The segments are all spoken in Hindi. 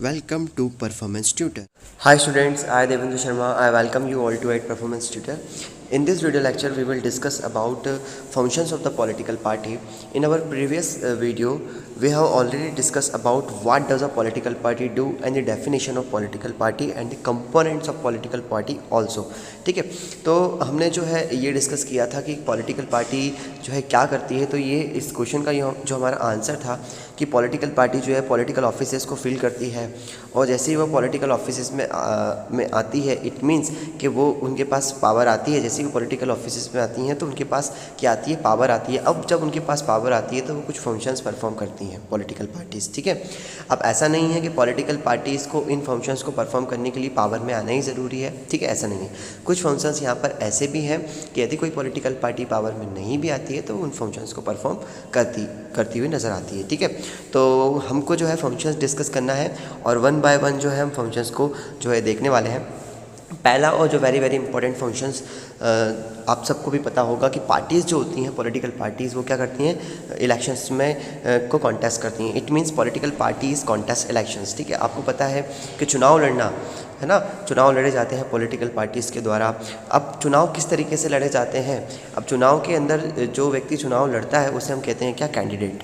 Welcome to Performance Tutor. Hi students, I Devendra Sharma. I welcome you all to at Performance Tutor. In this video lecture, we will discuss about functions of the political party. In our previous video, we have already discussed about what does a political party do and the definition of political party and the components of political party also. ठीक है, तो हमने जो है ये डिस्कस किया था कि पॉलिटिकल पार्टी जो है क्या करती है। तो ये इस क्वेश्चन का जो हमारा आंसर था कि पॉलिटिकल पार्टी जो है पॉलिटिकल ऑफिसेस को फिल करती है, और जैसे ही वो पॉलिटिकल ऑफिसेस में आती है, इट मीन्स कि वो उनके पास पावर आती है। जैसे ही वो पॉलिटिकल ऑफिसेस में आती हैं तो उनके पास क्या आती है, पावर आती है। अब जब उनके पास पावर आती है तो वो कुछ फंक्शंस परफॉर्म करती हैं पॉलिटिकल पार्टीज़। ठीक है, अब ऐसा नहीं है कि पॉलिटिकल पार्टीज़ को इन फंक्शंस को परफॉर्म करने के लिए पावर में आना ही ज़रूरी है। ठीक है, ऐसा नहीं है। कुछ फंक्शंस यहाँ पर ऐसे भी हैं कि यदि कोई पॉलिटिकल पार्टी पावर में नहीं भी आती है तो उन फंक्शंस को परफॉर्म करती हुई नज़र आती है। ठीक है, तो हमको जो है फंक्शंस डिस्कस करना है और वन बाय वन जो है हम फंक्शंस को जो है देखने वाले हैं। पहला और जो वेरी इंपॉर्टेंट फंक्शंस आप सबको भी पता होगा कि पार्टीज़ जो होती हैं पॉलिटिकल पार्टीज़ वो क्या करती हैं, इलेक्शंस में को कॉन्टेस्ट करती हैं। It means political parties contest elections. ठीक है, आपको पता है कि चुनाव लड़ना है ना, चुनाव लड़े जाते हैं पॉलिटिकल पार्टीज़ के द्वारा। अब चुनाव किस तरीके से लड़े जाते हैं, अब चुनाव के अंदर जो व्यक्ति चुनाव लड़ता है उसे हम कहते हैं क्या, कैंडिडेट।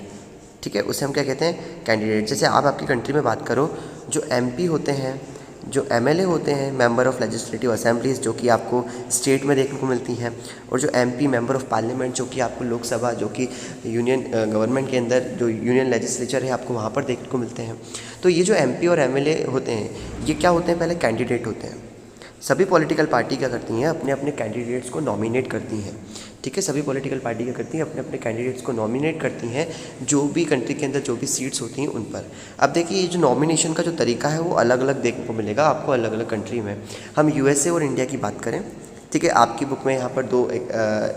ठीक है, उसे हम क्या कहते हैं, कैंडिडेट। जैसे आप आपकी कंट्री में बात करो, जो एमपी होते हैं, जो एमएलए होते हैं, मेंबर ऑफ़ लेजिस्लेटिव असेंबलीज़, जो कि आपको स्टेट में देखने को मिलती हैं, और जो एमपी मेंबर ऑफ़ पार्लियामेंट, जो कि आपको लोकसभा, जो कि यूनियन गवर्नमेंट के अंदर जो यूनियन लेजिस्लेचर है आपको वहाँ पर देखने को मिलते हैं। तो ये जो एमपी और एमएलए होते हैं ये क्या होते हैं, पहले कैंडिडेट होते हैं। सभी पॉलिटिकल पार्टी क्या करती हैं, अपने अपने कैंडिडेट्स को नॉमिनेट करती हैं। ठीक है, सभी पॉलिटिकल पार्टी क्या करती हैं, अपने अपने कैंडिडेट्स को नॉमिनेट करती हैं जो भी कंट्री के अंदर जो भी सीट्स होती हैं उन पर। अब देखिए, ये जो नॉमिनेशन का जो तरीका है वो अलग अलग देखने को मिलेगा आपको अलग अलग कंट्री में। हम यूएसए और इंडिया की बात करें, ठीक है, आपकी बुक में यहाँ पर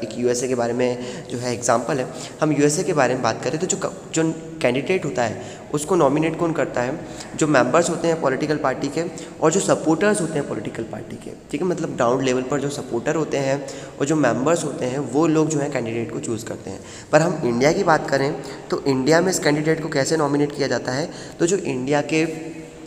एक यूएसए के बारे में जो है एग्जांपल है। हम यूएसए के बारे में बात करें तो जो कैंडिडेट होता है उसको नॉमिनेट कौन करता है, जो मेंबर्स होते हैं पॉलिटिकल पार्टी के और जो सपोर्टर्स होते हैं पॉलिटिकल पार्टी के। ठीक है, मतलब ग्राउंड लेवल पर जो सपोर्टर होते हैं और जो मेंबर्स होते हैं वो लोग जो है कैंडिडेट को चूज़ करते हैं। पर हम इंडिया की बात करें तो इंडिया में इस कैंडिडेट को कैसे नॉमिनेट किया जाता है, तो जो इंडिया के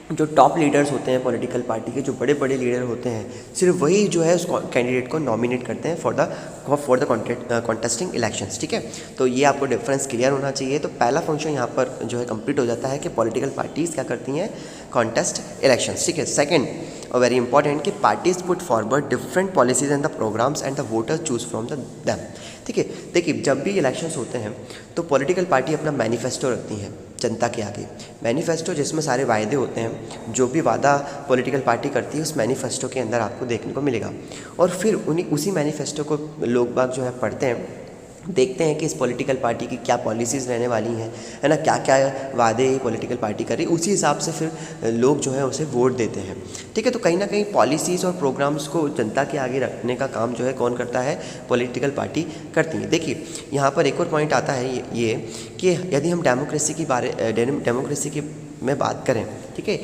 जो टॉप लीडर्स होते हैं पॉलिटिकल पार्टी के, जो बड़े बड़े लीडर होते हैं, सिर्फ वही जो है उस कैंडिडेट को नॉमिनेट करते हैं फॉर द कॉन्टेस्टिंग इलेक्शंस। ठीक है, तो ये आपको डिफरेंस क्लियर होना चाहिए। तो पहला फंक्शन यहाँ पर जो है कंप्लीट हो जाता है कि पॉलिटिकल पार्टीज़ क्या करती हैं, कॉन्टेस्ट इलेक्शंस। ठीक है, सेकेंड और वेरी इंपॉर्टेंट कि parties put forward different policies and the programmes and the voters choose from them. ठीक है, देखिए जब भी इलेक्शंस होते हैं तो पॉलिटिकल पार्टी अपना मैनिफेस्टो रखती है जनता के आगे। मैनिफेस्टो जिसमें सारे वायदे होते हैं, जो भी वादा पॉलिटिकल पार्टी करती है उस मैनिफेस्टो के अंदर आपको देखने को मिलेगा। और फिर उसी मैनिफेस्टो को लोग बाग जो है पढ़ते हैं, देखते हैं कि इस पॉलिटिकल पार्टी की क्या पॉलिसीज़ रहने वाली हैं, है ना, क्या क्या वादे पॉलिटिकल पार्टी कर रही है, उसी हिसाब से फिर लोग जो है उसे वोट देते हैं। ठीक है, तो कहीं ना कहीं पॉलिसीज़ और प्रोग्राम्स को जनता के आगे रखने का काम जो है कौन करता है, पॉलिटिकल पार्टी करती है। देखिए यहाँ पर एक और पॉइंट आता है ये कि यदि हम डेमोक्रेसी की में बात करें, ठीक है,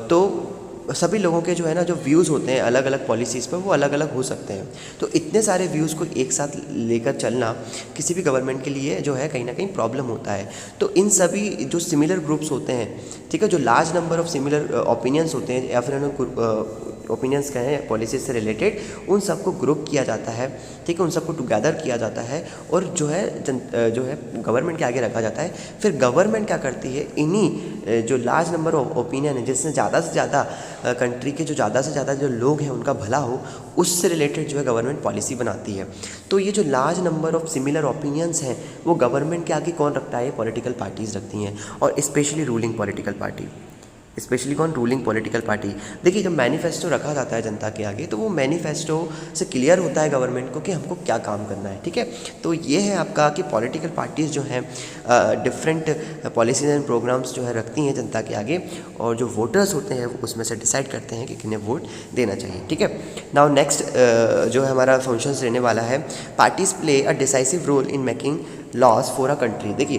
तो सभी लोगों के जो है ना जो व्यूज़ होते हैं अलग अलग पॉलिसीज़ पर वो अलग अलग हो सकते हैं। तो इतने सारे व्यूज़ को एक साथ लेकर चलना किसी भी गवर्नमेंट के लिए जो है कहीं ना कहीं प्रॉब्लम होता है। तो इन सभी जो सिमिलर ग्रुप्स होते हैं, ठीक है, जो large number of similar opinions होते हैं या फिर ओपिनियंस कहें पॉलिसीज से रिलेटेड, उन सबको ग्रुप किया जाता है। ठीक है, उन सबको टुगेदर किया जाता है और जो है गवर्नमेंट के आगे रखा जाता है। फिर गवर्नमेंट क्या करती है, इन्हीं जो लार्ज नंबर ऑफ ओपिनियन है, जिससे ज़्यादा से ज़्यादा कंट्री के जो ज़्यादा से ज़्यादा जो लोग हैं उनका भला हो, उससे रिलेटेड जो है गवर्नमेंट पॉलिसी बनाती है। तो ये जो large number of similar opinions हैं वो गवर्नमेंट के आगे कौन रखता है, पॉलिटिकल पार्टीज़ रखती हैं, और specially ruling political party. Specially कौन, रूलिंग पॉलिटिकल पार्टी। देखिए जब मैनिफेस्टो रखा जाता है जनता के आगे तो वो मैनिफेस्टो से क्लियर होता है गवर्नमेंट को कि हमको क्या काम करना है। ठीक है, तो ये है आपका कि पॉलिटिकल पार्टीज़ जो हैं डिफरेंट पॉलिसीज एंड प्रोग्राम्स जो है रखती हैं जनता के आगे, और जो वोटर्स होते हैं उसमें से डिसाइड करते हैं कि किन्हें वोट देना चाहिए। ठीक है, नाउ नेक्स्ट जो है हमारा फंक्शंस रहने वाला है, parties play a decisive role in making laws for a country. देखिए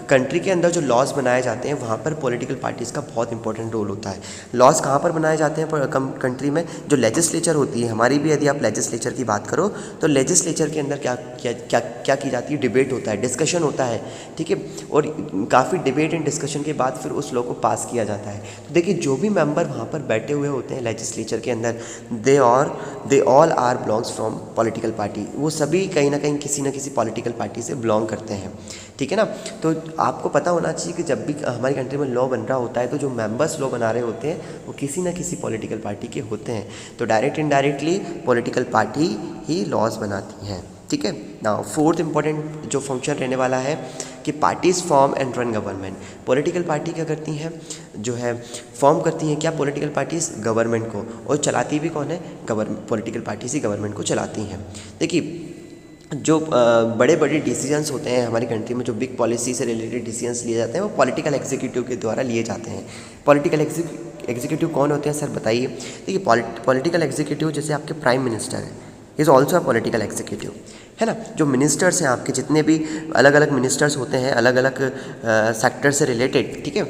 कंट्री के अंदर जो लॉज बनाए जाते हैं वहाँ पर पॉलिटिकल पार्टीज़ का बहुत इंपॉर्टेंट रोल होता है। लॉज कहाँ पर बनाए जाते हैं कंट्री में? जो लेजिस्लेचर होती है हमारी भी, यदि आप लेजिस्लेचर की बात करो तो लेजिस्लेचर के अंदर क्या क्या क्या क्या की जाती है? डिबेट होता है, डिस्कशन होता है, ठीक है। और काफ़ी डिबेट एंड डिस्कशन के बाद फिर उस लॉ को पास किया जाता है। तो देखिए जो भी मेंबर वहाँ पर बैठे हुए होते हैं लेजिस्लेचर के अंदर, they all are belongs from political party. वो सभी कहीं ना कहीं किसी न किसी पॉलिटिकल पार्टी से बिलोंग करते हैं, ठीक है ना। तो आपको पता होना चाहिए कि जब भी हमारी कंट्री में लॉ बन रहा होता है तो जो मेंबर्स लॉ बना रहे होते हैं वो किसी न किसी पॉलिटिकल पार्टी के होते हैं। तो डायरेक्ट इनडायरेक्टली पॉलिटिकल पार्टी ही लॉज बनाती हैं, ठीक है ना। फोर्थ इंपॉर्टेंट जो फंक्शन रहने वाला है कि parties form and run government. Political party क्या करती हैं? जो है फॉर्म करती हैं क्या? पॉलिटिकल पार्टीज़ गवर्नमेंट को, और चलाती भी कौन है? पॉलिटिकल पार्टीज़ ही गवर्नमेंट को चलाती हैं। देखिए जो बड़े बड़े डिसीजंस होते हैं हमारी कंट्री में, जो बिग पॉलिसी से रिलेटेड डिसीजंस लिए जाते हैं वो पॉलिटिकल एग्जीक्यूटिव के द्वारा लिए जाते हैं। पॉलिटिकल एग्जीक्यूटिव कौन होते हैं सर बताइए? देखिए पॉलिटिकल एग्जीक्यूटिव जैसे आपके प्राइम मिनिस्टर हैं, is also a political executive, है ना। जो मिनिस्टर्स हैं आपके, जितने भी अलग अलग मिनिस्टर्स होते हैं अलग अलग सेक्टर से रिलेटेड, ठीक है,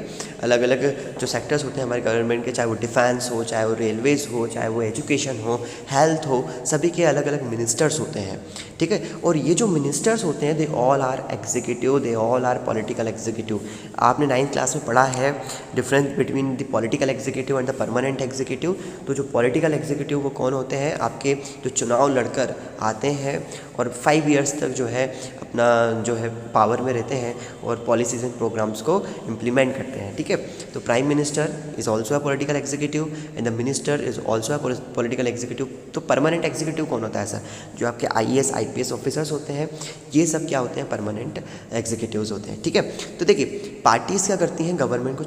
अलग अलग जो सेक्टर्स होते हैं हमारे गवर्नमेंट के, चाहे वो डिफेंस हो, चाहे वो रेलवेज़ हो, चाहे वो एजुकेशन हो, हेल्थ हो, सभी के अलग अलग मिनिस्टर्स होते हैं, ठीक है। और ये जो मिनिस्टर्स होते हैं they all are executive, they all are political executive. आपने 9th क्लास में पढ़ा है difference between the political executive and the permanent executive. तो जो पॉलिटिकल एग्जीक्यूटिव वो कौन होते हैं? आपके जो चुनाव लड़कर आते हैं और 5 ईयर्स तक जो है अपना जो है पावर में रहते हैं और पॉलिसीज़ एंड प्रोग्राम्स को इम्प्लीमेंट करते हैं, ठीक है। तो prime minister is also a political executive and the minister is also a political executive. तो परमानेंट एग्जीक्यूटिव कौन होता है सर? जो आपके IAS IPS ऑफिसर्स होते हैं, ये सब क्या होते हैं? परमानेंट एग्जीक्यूटिव्स होते हैं, ठीक है। तो देखिए पार्टीज़ क्या करती हैं? गवर्नमेंट को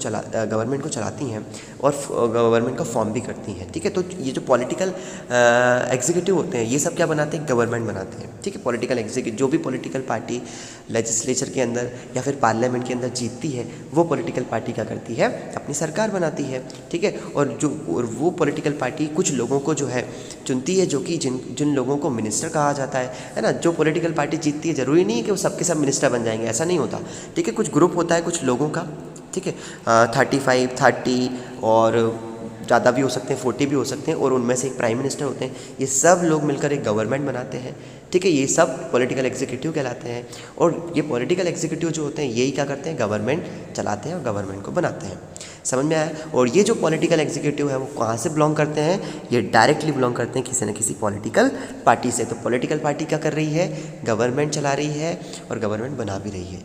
चलाती हैं और गवर्नमेंट का फॉर्म भी करती हैं, ठीक है। तो ये जो पॉलिटिकल एग्जीक्यूटिव होते हैं ये सब क्या बनाते हैं? गवर्नमेंट बनाते हैं, ठीक है। पॉलिटिकल एग्जीक्यूटिव जो भी पॉलिटिकल पार्टी लेजिस्लेचर के अंदर या फिर पार्लियामेंट के अंदर जीतती है वो पॉलिटिकल पार्टी क्या करती है? अपनी सरकार बनाती है, ठीक है। और वो पॉलिटिकल पार्टी कुछ लोगों को जो है चुनती है, जो कि जिन लोगों को मिनिस्टर कहा जाता है ना। जो पॉलिटिकल पार्टी जीतती है ज़रूरी नहीं है कि वो सबके सब मिनिस्टर बन जाएंगे, ऐसा नहीं होता, ठीक है। कुछ ग्रुप होता है कुछ लोगों का, ठीक है, 35, 30 और ज़्यादा भी हो सकते हैं, 40 भी हो सकते हैं, और उनमें से एक प्राइम मिनिस्टर होते हैं। ये सब लोग मिलकर एक गवर्नमेंट बनाते हैं, ठीक है। ये सब पॉलिटिकल एग्जीक्यूटिव कहलाते हैं। और ये पॉलिटिकल एग्जीक्यूटिव जो होते हैं यही क्या करते हैं? गवर्नमेंट चलाते हैं और गवर्नमेंट को बनाते हैं। समझ में आया? और ये जो पॉलिटिकल एग्जीक्यूटिव है वो कहाँ से बिलोंग करते हैं? ये डायरेक्टली बिलोंग करते हैं किसी न किसी पॉलिटिकल पार्टी से। तो पॉलिटिकल पार्टी क्या कर रही है? गवर्नमेंट चला रही है और गवर्नमेंट बना भी रही है,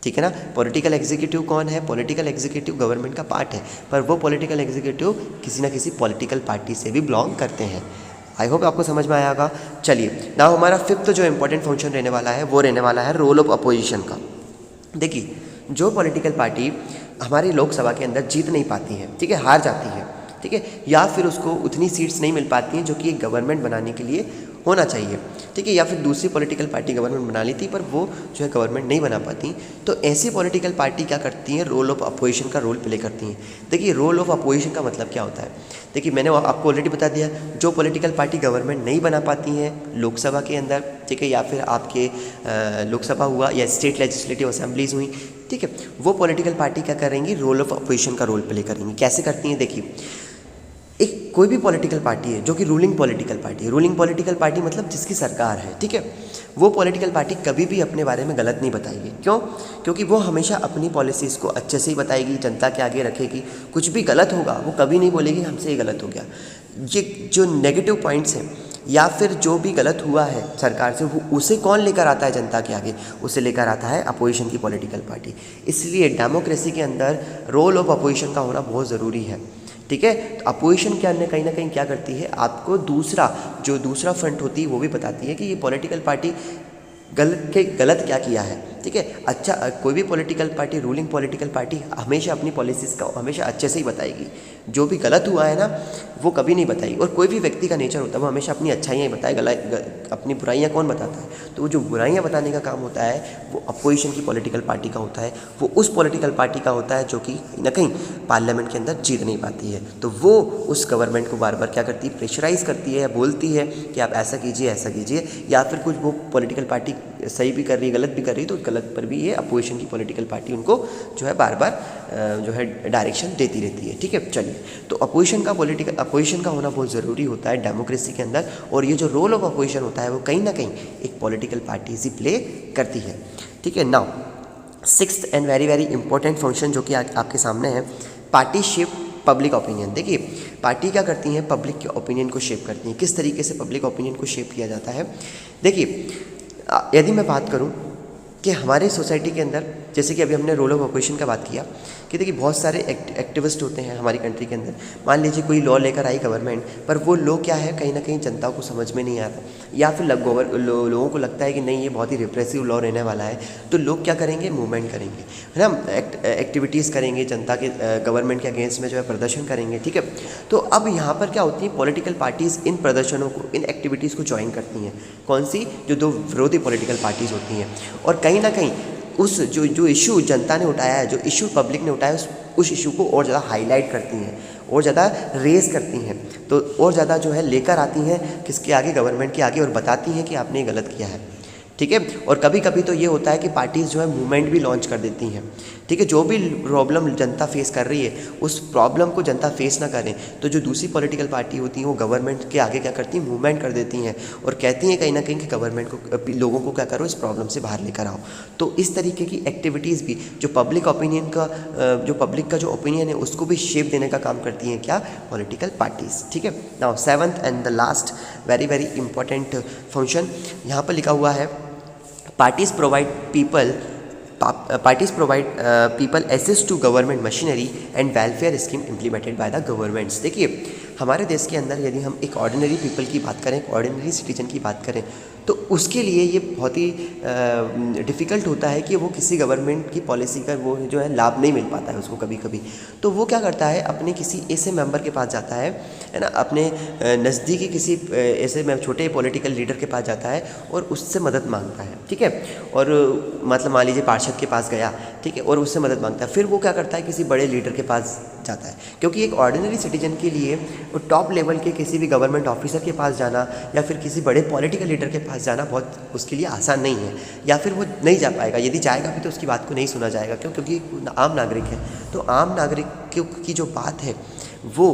ठीक है ना। पॉलिटिकल एग्जीक्यूटिव कौन है? पॉलिटिकल एग्जीक्यूटिव गवर्नमेंट का पार्ट है, पर वो पॉलिटिकल एग्जीक्यूटिव किसी न किसी पॉलिटिकल पार्टी से भी बिलोंग करते हैं। आई होप आपको समझ में आया होगा। चलिए नाउ हमारा फिफ्थ जो इंपॉर्टेंट फंक्शन रहने वाला है वो रहने वाला है रोल ऑफ अपोजिशन का। देखिए जो पॉलिटिकल पार्टी हमारी लोकसभा के अंदर जीत नहीं पाती है, ठीक है, हार जाती है, ठीक है, या फिर उसको उतनी सीट्स नहीं मिल पाती हैं जो कि एक गवर्नमेंट बनाने के लिए होना चाहिए, ठीक है, या फिर दूसरी पॉलिटिकल पार्टी गवर्नमेंट बना लेती पर वो जो है गवर्नमेंट नहीं बना पाती, तो ऐसी पॉलिटिकल पार्टी क्या करती हैं? रोल ऑफ अपोजिशन का रोल प्ले करती हैं। देखिए रोल ऑफ अपोजिशन का मतलब क्या होता है? देखिए मैंने आपको ऑलरेडी बता दिया, जो पॉलिटिकल पार्टी गवर्नमेंट नहीं बना पाती हैं लोकसभा के अंदर, ठीक है, या फिर आपके लोकसभा हुआ या स्टेट लेजिस्लेटिव असेंबलीज हुई, ठीक है, वो पॉलिटिकल पार्टी क्या करेंगी? रोल ऑफ अपोजिशन का रोल प्ले करेंगी। कैसे करती हैं? देखिए एक कोई भी पॉलिटिकल पार्टी है जो कि रूलिंग पॉलिटिकल पार्टी है, रूलिंग पॉलिटिकल पार्टी मतलब जिसकी सरकार है, ठीक है, वो पॉलिटिकल पार्टी कभी भी अपने बारे में गलत नहीं बताएगी। क्यों? क्योंकि वो हमेशा अपनी पॉलिसीज़ को अच्छे से ही बताएगी, जनता के आगे रखेगी। कुछ भी गलत होगा वो कभी नहीं बोलेगी हमसे ये गलत हो गया। ये जो नेगेटिव पॉइंट्स हैं या फिर जो भी गलत हुआ है सरकार से, वो उसे कौन लेकर आता है जनता के आगे? उसे लेकर आता है अपोजिशन की पॉलिटिकल पार्टी। इसलिए डेमोक्रेसी के अंदर रोल ऑफ अपोजिशन का होना बहुत ज़रूरी है, ठीक है। तो अपोजिशन के अंदर कहीं ना कहीं क्या करती है? आपको दूसरा फ्रंट होती है वो भी बताती है कि ये पॉलिटिकल पार्टी गलत क्या किया है, ठीक है। अच्छा कोई भी political party, ruling political party हमेशा अपनी पॉलिसीज़ का हमेशा अच्छे से ही बताएगी। जो भी गलत हुआ है ना वो कभी नहीं बताएगी। और कोई भी व्यक्ति का नेचर होता है वो हमेशा अपनी अच्छाइयाँ ही बताए, अपनी बुराइयाँ कौन बताता है? तो वो जो बुराइयाँ बताने का काम होता है वो अपोजिशन की पॉलिटिकल पार्टी का होता है। वो उस पॉलिटिकल पार्टी का होता है जो कि कहीं ना कहीं पार्लियामेंट के अंदर जीत नहीं पाती है, तो वो उस गवर्नमेंट को बार बार क्या करती है? प्रेशराइज़ करती है, बोलती है कि आप ऐसा कीजिए, या फिर कुछ वो पॉलिटिकल पार्टी सही भी कर रही है गलत भी कर रही है, तो गलत पर भी ये अपोजिशन की पॉलिटिकल पार्टी उनको जो है बार बार जो है डायरेक्शन देती रहती है। ठीक है, चलिए, तो अपोजिशन का होना बहुत ज़रूरी होता है डेमोक्रेसी के अंदर, और ये जो रोल ऑफ अपोजिशन होता है वो कहीं ना कहीं एक पॉलिटिकल पार्टी ही प्ले करती है। ठीक है, now sixth and very very important function जो कि आपके सामने है, पार्टी शेप पब्लिक ओपिनियन। देखिए, पार्टी क्या करती हैं, पब्लिक के ओपिनियन को शेप करती हैं। किस तरीके से पब्लिक ओपिनियन को शेप किया जाता है? देखिए, यदि मैं बात करूं कि हमारे सोसाइटी के अंदर, जैसे कि अभी हमने रोल ऑफ अपोजिशन का बात किया कि देखिए बहुत सारे एक्टिविस्ट होते हैं हमारी कंट्री के अंदर। मान लीजिए कोई लॉ लेकर आई गवर्नमेंट, पर वो लॉ क्या है कहीं ना कहीं जनता को समझ में नहीं आता, या फिर लोगों को लगता है कि नहीं ये बहुत ही रिप्रेसिव लॉ रहने वाला है, तो लोग क्या करेंगे, मूवमेंट करेंगे, है ना, एक्टिविटीज़ करेंगे, जनता के गवर्नमेंट के अगेंस्ट में जो है प्रदर्शन करेंगे। ठीक है, तो अब यहाँ पर क्या होती है, पॉलिटिकल पार्टीज़ इन प्रदर्शनों को, इन एक्टिविटीज़ को ज्वाइन करती हैं। कौन सी? जो दो विरोधी पॉलिटिकल पार्टीज़ होती हैं, और कहीं ना कहीं उस जो इशू जनता ने उठाया है, जो इशू पब्लिक ने उठाया है, उस इशू को और ज़्यादा हाईलाइट करती हैं, और ज़्यादा रेस करती हैं, तो और ज़्यादा जो है लेकर आती हैं किसके आगे, गवर्नमेंट के आगे, और बताती हैं कि आपने ये गलत किया है। ठीक है, और कभी कभी तो ये होता है कि पार्टीज़ जो है मूवमेंट भी लॉन्च कर देती हैं। ठीक है, जो भी प्रॉब्लम जनता फेस कर रही है, उस प्रॉब्लम को जनता फेस ना करें, तो जो दूसरी पॉलिटिकल पार्टी होती हैं वो गवर्नमेंट के आगे क्या करती हैं, मूवमेंट कर देती हैं, और कहती हैं कहीं ना कहीं कि गवर्नमेंट को, लोगों को क्या करो, इस प्रॉब्लम से बाहर लेकर आओ। तो इस तरीके की एक्टिविटीज़ भी जो पब्लिक ओपिनियन का, जो पब्लिक का जो ओपिनियन है उसको भी शेप देने का काम करती हैं, क्या, पॉलिटिकल पार्टीज़। ठीक है, now seventh and the last very very important function यहाँ पर लिखा हुआ है, parties provide people access to government machinery and welfare scheme implemented by the governments। देखिए, हमारे देश के अंदर यदि हम एक ऑर्डिनरी पीपल की बात करें, एक ऑर्डिनरी सिटीजन की बात करें, तो उसके लिए ये बहुत ही डिफ़िकल्ट होता है कि वो किसी गवर्नमेंट की पॉलिसी का वो जो है लाभ नहीं मिल पाता है उसको कभी कभी। तो वो क्या करता है, अपने किसी ऐसे मेंबर के पास जाता है ना, अपने नज़दीकी किसी ऐसे छोटे पॉलिटिकल लीडर के पास जाता है और उससे मदद मांगता है। ठीक है, और मतलब मान लीजिए पार्षद के पास गया, ठीक है, और उससे मदद मांगता है। फिर वो क्या करता है, किसी बड़े लीडर के पास जाता है, क्योंकि एक ऑर्डिनरी सिटीजन के लिए वो टॉप लेवल के किसी भी गवर्नमेंट ऑफिसर के पास जाना या फिर किसी बड़े पॉलिटिकल लीडर के पास जाना बहुत उसके लिए आसान नहीं है, या फिर वो नहीं जा पाएगा। यदि जाएगा भी तो उसकी बात को नहीं सुना जाएगा, क्यों? क्योंकि आम नागरिक है। तो आम नागरिक की जो बात है वो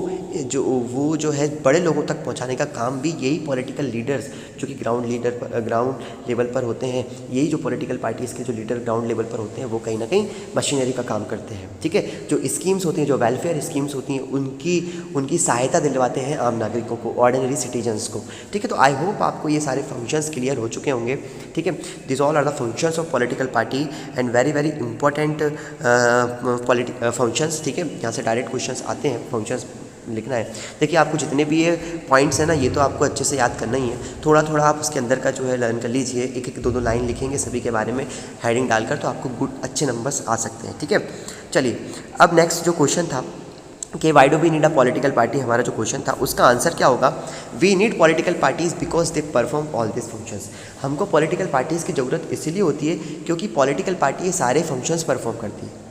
जो है बड़े लोगों तक पहुंचाने का काम भी यही पॉलिटिकल लीडर्स जो कि ग्राउंड लेवल पर होते हैं, यही जो पॉलिटिकल पार्टीज़ के जो लीडर ग्राउंड लेवल पर होते हैं, वो कहीं ना कहीं मशीनरी का काम करते हैं। ठीक है, जो स्कीम्स होती हैं, जो वेलफेयर स्कीम्स होती हैं, उनकी सहायता दिलवाते हैं आम नागरिकों को, ऑर्डिनरी सिटीजन्स को। ठीक है, तो आई होप आपको ये सारे फंक्शंस क्लियर हो चुके होंगे। ठीक है, this all are the functions of political party and very very important functions. ठीक है, यहाँ से डायरेक्ट क्वेश्चंस आते हैं, फंक्शंस लिखना है। देखिए, आपको जितने भी ये पॉइंट्स हैं ना, ये तो आपको अच्छे से याद करना ही है। थोड़ा थोड़ा आप उसके अंदर का जो है लर्न कर लीजिए, एक एक दो दो लाइन लिखेंगे सभी के बारे में हेडिंग डालकर, तो आपको गुड अच्छे नंबर्स आ सकते हैं। ठीक है, चलिए, अब नेक्स्ट जो क्वेश्चन था कि why do we need a political party, हमारा जो क्वेश्चन था उसका आंसर क्या होगा, we need political parties because they perform all this functions. हमको पॉलिटिकल पार्टीज़ की ज़रूरत इसीलिए होती है क्योंकि पॉलिटिकल पार्टी ये सारे फंक्शंस परफॉर्म करती है,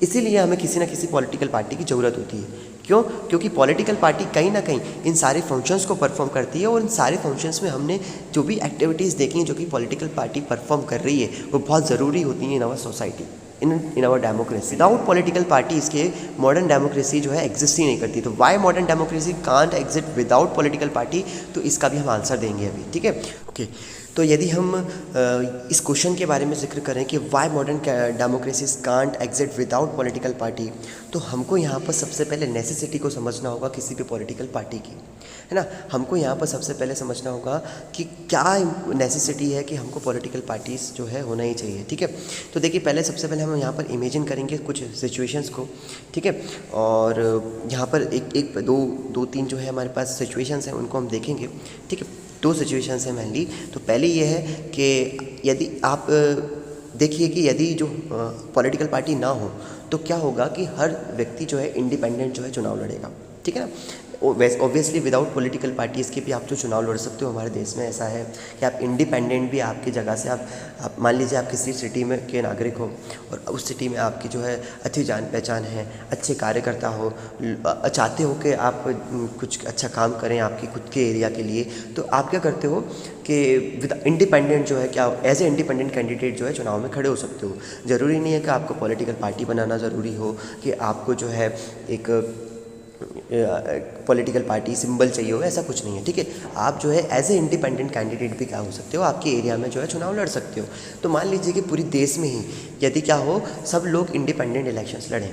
इसीलिए हमें किसी ना किसी पॉलिटिकल पार्टी की ज़रूरत होती है। क्यों? क्योंकि पॉलिटिकल पार्टी कहीं ना कहीं इन सारे फंक्शंस को परफॉर्म करती है, और इन सारे फंक्शंस में हमने जो भी एक्टिविटीज़ देखी हैं जो कि पॉलिटिकल पार्टी परफॉर्म कर रही है, वो बहुत ज़रूरी होती हैं in our society, in our democracy. Without political parties के मॉडर्न डेमोक्रेसी जो है एग्जिस्ट ही नहीं करती। तो why modern democracy can't exist without political party, तो इसका भी हम आंसर देंगे अभी। ठीक है, ओके। तो यदि हम इस क्वेश्चन के बारे में जिक्र करें कि why modern democracies can't exist without political party, तो हमको यहाँ पर सबसे पहले नेसेसिटी को समझना होगा किसी भी पॉलिटिकल पार्टी की, है ना। हमको यहाँ पर सबसे पहले समझना होगा कि क्या नेसेसिटी है कि हमको पॉलिटिकल पार्टीज़ जो है होना ही चाहिए। ठीक है, तो देखिए, पहले सबसे पहले हम यहाँ पर इमेजिन करेंगे कुछ सिचुएशंस को। ठीक है, और यहाँ पर एक दो तीन जो है हमारे पास सिचुएशंस हैं, उनको हम देखेंगे। ठीक है, दो सिचुएशंस हैं मेनली। तो पहले ये है कि यदि आप देखिए कि यदि जो पॉलिटिकल पार्टी ना हो तो क्या होगा कि हर व्यक्ति जो है इंडिपेंडेंट जो है चुनाव लड़ेगा। ठीक है ना, ऑब्वियसली विदाउट पॉलिटिकल पार्टीज़ के भी आप जो चुनाव लड़ सकते हो हमारे देश में ऐसा है कि आप इंडिपेंडेंट भी आपकी जगह से आप मान लीजिए आप किसी सिटी में के नागरिक हो और उस सिटी में आपकी जो है अच्छी जान पहचान है, अच्छे कार्यकर्ता हो, चाहते हो कि आप कुछ अच्छा काम करें आपकी खुद के एरिया के लिए, तो आप क्या करते हो कि विद इंडिपेंडेंट जो है क्या एज ए इंडिपेंडेंट कैंडिडेट जो है चुनाव में खड़े हो सकते हो। ज़रूरी नहीं है कि आपको पॉलिटिकल पार्टी बनाना ज़रूरी हो, कि आपको जो है एक पॉलिटिकल पार्टी सिंबल चाहिए हो, ऐसा कुछ नहीं है। ठीक है, आप जो है एज ए इंडिपेंडेंट कैंडिडेट भी क्या हो सकते हो, आपके एरिया में जो है चुनाव लड़ सकते हो। तो मान लीजिए कि पूरी देश में ही यदि क्या हो सब लोग इंडिपेंडेंट इलेक्शंस लड़ें,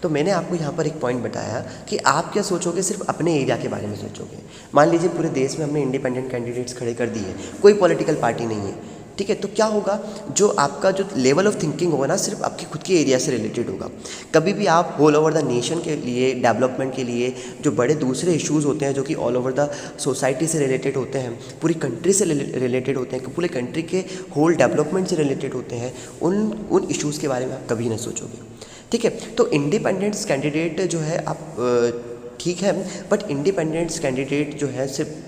तो मैंने आपको यहाँ पर एक पॉइंट बताया कि आप क्या सोचोगे, सिर्फ अपने एरिया के बारे में सोचोगे। मान लीजिए पूरे देश में हमने इंडिपेंडेंट कैंडिडेट्स खड़े कर दिए, कोई पॉलिटिकल पार्टी नहीं है, ठीक है, तो क्या होगा, जो आपका जो लेवल ऑफ थिंकिंग होगा ना सिर्फ आपके खुद के एरिया से रिलेटेड होगा। कभी भी आप ऑल ओवर द नेशन के लिए, डेवलपमेंट के लिए जो बड़े दूसरे इश्यूज़ होते हैं जो कि ऑल ओवर द सोसाइटी से रिलेटेड होते हैं, पूरी कंट्री से रिलेटेड होते हैं, पूरे कंट्री के होल डेवलपमेंट से रिलेटेड होते हैं, उन इश्यूज़ के बारे में आप कभी नहीं सोचोगे। ठीक है, तो इंडिपेंडेंस कैंडिडेट जो है आप ठीक है, बट इंडिपेंडेंस कैंडिडेट जो है सिर्फ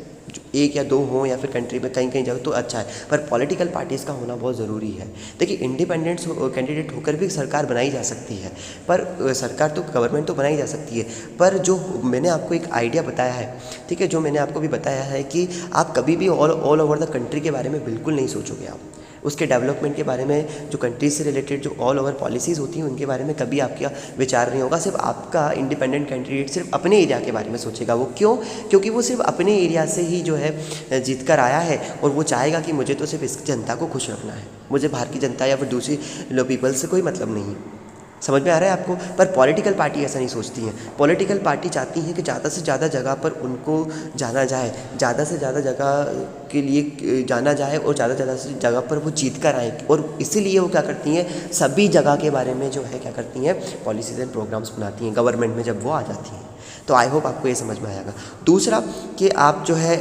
एक या दो हों या फिर कंट्री में कहीं कहीं जाओ तो अच्छा है, पर पॉलिटिकल पार्टीज़ का होना बहुत ज़रूरी है। देखिए इंडिपेंडेंट कैंडिडेट होकर भी सरकार बनाई जा सकती है, पर सरकार तो गवर्नमेंट तो बनाई जा सकती है, पर जो मैंने आपको एक आइडिया बताया है, ठीक है, जो मैंने आपको भी बताया है कि आप कभी भी ऑल ओवर द कंट्री के बारे में बिल्कुल नहीं सोचोगे, आप उसके डेवलपमेंट के बारे में, जो कंट्री से रिलेटेड जो ऑल ओवर पॉलिसीज़ होती हैं उनके बारे में कभी आपका विचार नहीं होगा। सिर्फ आपका इंडिपेंडेंट कैंडिडेट सिर्फ अपने एरिया के बारे में सोचेगा। वो क्यों? क्योंकि वो सिर्फ अपने एरिया से ही जो है जीत कर आया है और वो चाहेगा कि मुझे तो सिर्फ इस जनता को खुश रखना है, मुझे बाहर की जनता या फिर दूसरी पीपल से कोई मतलब नहीं है। समझ में आ रहा है आपको? पर पॉलिटिकल पार्टी ऐसा नहीं सोचती हैं। पॉलिटिकल पार्टी चाहती है कि ज़्यादा से ज़्यादा जगह पर उनको जाना जाए, ज़्यादा से ज़्यादा जगह के लिए जाना जाए और ज़्यादा से ज़्यादा जगह पर वो जीत कर आएँ, और इसीलिए वो क्या करती हैं, सभी जगह के बारे में जो है क्या करती हैं, पॉलिसीज़ एंड प्रोग्राम्स बनाती हैं गवर्नमेंट में जब वो आ जाती हैं। तो आई होप आपको ये समझ में आएगा। दूसरा कि आप जो है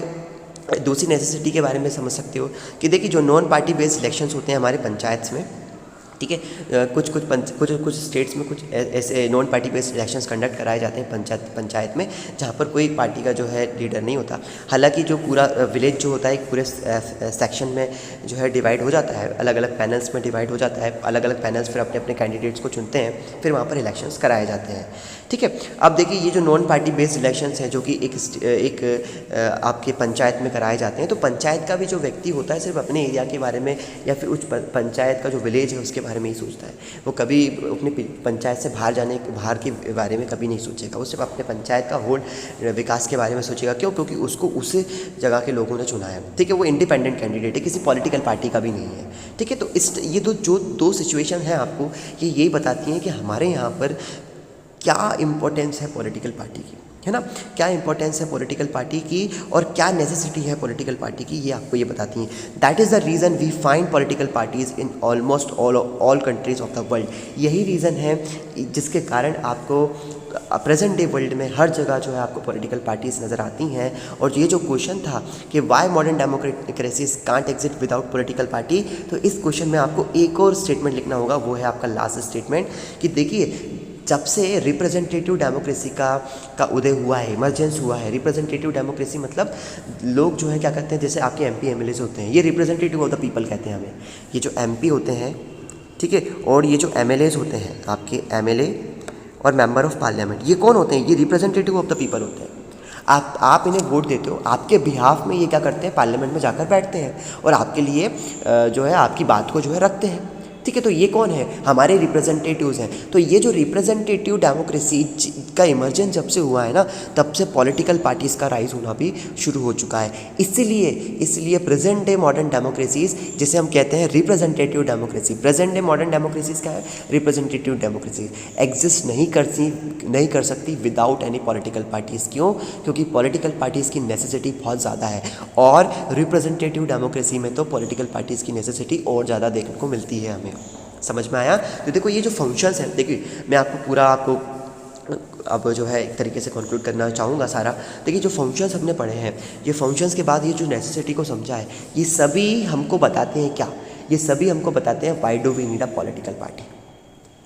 दूसरी नेसेसिटी के बारे में समझ सकते हो कि देखिए जो नॉन पार्टी बेस्ड इलेक्शंस होते हैं हमारे पंचायत में, ठीक है, कुछ स्टेट्स में कुछ ऐसे non party based elections conduct कराए जाते हैं पंचायत में, जहाँ पर कोई पार्टी का जो है लीडर नहीं होता। हालांकि जो पूरा विलेज जो होता है एक पूरे सेक्शन में जो है डिवाइड हो जाता है, अलग अलग पैनल्स में डिवाइड हो जाता है, अलग अलग पैनल्स फिर अपने अपने कैंडिडेट्स को चुनते हैं, फिर वहाँ पर इलेक्शंस कराए जाते हैं। ठीक है, अब देखिए ये जो नॉन पार्टी बेस्ड इलेक्शंस हैं जो कि एक आपके पंचायत में कराए जाते हैं, तो पंचायत का भी जो व्यक्ति होता है सिर्फ अपने एरिया के बारे में या फिर उस पंचायत का जो विलेज है उसके बारे में ही सोचता है। वो कभी अपने पंचायत से बाहर के बारे में कभी नहीं सोचेगा, वो सिर्फ अपने पंचायत का होल विकास के बारे में सोचेगा। क्यों? क्योंकि उसको उस जगह के लोगों ने चुना है। ठीक है, वो इंडिपेंडेंट कैंडिडेट है, किसी पॉलिटिकल पार्टी का भी नहीं है। ठीक है, तो ये जो दो सिचुएशन है आपको ये यही बताती हैं कि हमारे यहाँ पर क्या इम्पोर्टेंस है पॉलिटिकल पार्टी की, है ना, क्या इंपॉर्टेंस है पॉलिटिकल पार्टी की और क्या नेसेसिटी है पॉलिटिकल पार्टी की, ये आपको ये बताती हैं। That is the reason we find political parties in almost all countries of the world. यही रीज़न है जिसके कारण आपको प्रेजेंट डे वर्ल्ड में हर जगह जो है आपको पॉलिटिकल पार्टीज़ नज़र आती हैं। और ये जो क्वेश्चन था कि why modern democracies can't exist without political party, तो इस क्वेश्चन में आपको एक और स्टेटमेंट लिखना होगा, वो है आपका लास्ट स्टेटमेंट कि देखिए जब से रिप्रेजेंटेटिव डेमोक्रेसी का उदय हुआ है, इमरजेंस हुआ है। रिप्रेजेंटेटिव डेमोक्रेसी मतलब लोग जो है क्या करते हैं, जैसे आपके एमपी एमएलए होते हैं, ये रिप्रेजेंटेटिव ऑफ द पीपल कहते हैं हमें। ये जो एमपी होते हैं, ठीक है, और ये जो एमएलए होते हैं आपके एमएलए और मेंबर ऑफ पार्लियामेंट, ये कौन होते हैं? ये रिप्रेजेंटेटिव ऑफ द पीपल होते हैं। आप इन्हें वोट देते हो, आपके बिहाफ में ये क्या करते हैं, पार्लियामेंट में जाकर बैठते हैं और आपके लिए जो है आपकी बात को जो है रखते हैं। ठीक है, तो ये कौन है? हमारे रिप्रेजेंटेटिव्स हैं। तो ये जो रिप्रेजेंटेटिव डेमोक्रेसी का इमर्जेंस जब से हुआ है ना, तब से पॉलिटिकल पार्टीज़ का राइज होना भी शुरू हो चुका है। इसलिए प्रेजेंट डे मॉडर्न डेमोक्रेसीज, जिसे हम कहते हैं representative democracy, present day modern democracies क्या है? रिप्रेजेंटेटिव डेमोक्रेसी एग्जिस्ट नहीं कर सकती विदाउट एनी पॉलिटिकल पार्टीज़। क्यों? क्योंकि पॉलिटिकल पार्टीज़ की नेसेसिटी बहुत ज़्यादा है और रिप्रेजेंटेटिव डेमोक्रेसी में तो पॉलिटिकल पार्टीज़ की नेसेसिटी और ज़्यादा देखने को मिलती है हमें। समझ में आया? तो देखो ये जो फंक्शंस हैं, देखिए मैं आपको अब जो है एक तरीके से कंक्लूड करना चाहूँगा सारा। देखिए जो फंक्शंस हमने पढ़े हैं, ये फंक्शंस के बाद ये जो नेसेसिटी को समझा है, ये सभी हमको बताते हैं क्या? ये सभी हमको बताते हैं why do we need a political party.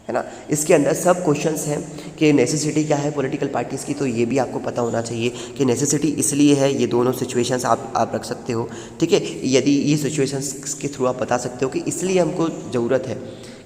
है ना। इसके अंदर सब क्वेश्चंस हैं कि नेसेसिटी क्या है पॉलिटिकल पार्टीज़ की, तो ये भी आपको पता होना चाहिए कि नेसेसिटी इसलिए है, ये दोनों सिचुएशंस आप रख सकते हो, ठीक है। यदि ये सिचुएशंस के थ्रू आप बता सकते हो कि इसलिए हमको ज़रूरत है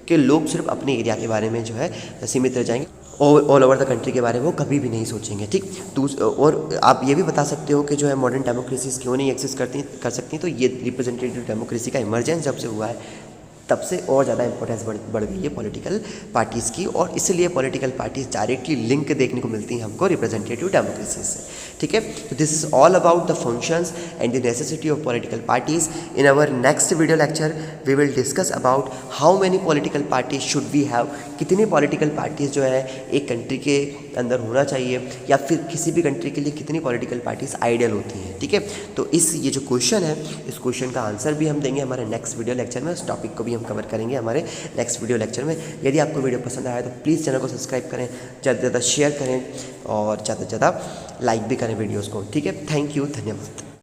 कि लोग सिर्फ अपने एरिया के बारे में जो है सीमित रह जाएंगे और ऑल ओवर द कंट्री के बारे में वो कभी भी नहीं सोचेंगे, ठीक। और आप ये भी बता सकते हो कि जो है मॉडर्न डेमोक्रेसीज क्यों नहीं एक्सिस्ट कर सकती, तो ये रिप्रेजेंटेटिव डेमोक्रेसी का इमरजेंस जब से हुआ है तब से और ज़्यादा इंपॉर्टेंस बढ़ गई है पॉलिटिकल पार्टीज़ की, और इसलिए पॉलिटिकल पार्टीज़ डायरेक्टली लिंक देखने को मिलती हैं हमको रिप्रेजेंटेटिव डेमोक्रेसी से, ठीक है। तो this is all about the functions and the necessity of political parties. In our next video lecture we will discuss about how many political parties should we have, कितनी पॉलिटिकल पार्टीज़ जो है एक कंट्री के अंदर होना चाहिए, या फिर किसी भी कंट्री के लिए कितनी पॉलिटिकल पार्टीज़ आइडियल होती हैं, ठीक है। तो ये जो क्वेश्चन है, इस क्वेश्चन का आंसर भी हम देंगे हमारे नेक्स्ट वीडियो लेक्चर में, इस टॉपिक को भी हम कवर करेंगे हमारे नेक्स्ट वीडियो लेक्चर में। यदि आपको वीडियो पसंद आया तो प्लीज़ चैनल को सब्सक्राइब करें, ज़्यादा से ज़्यादा शेयर करें और ज़्यादा से ज़्यादा लाइक भी करें वीडियोज़ को, ठीक है। थैंक यू, धन्यवाद।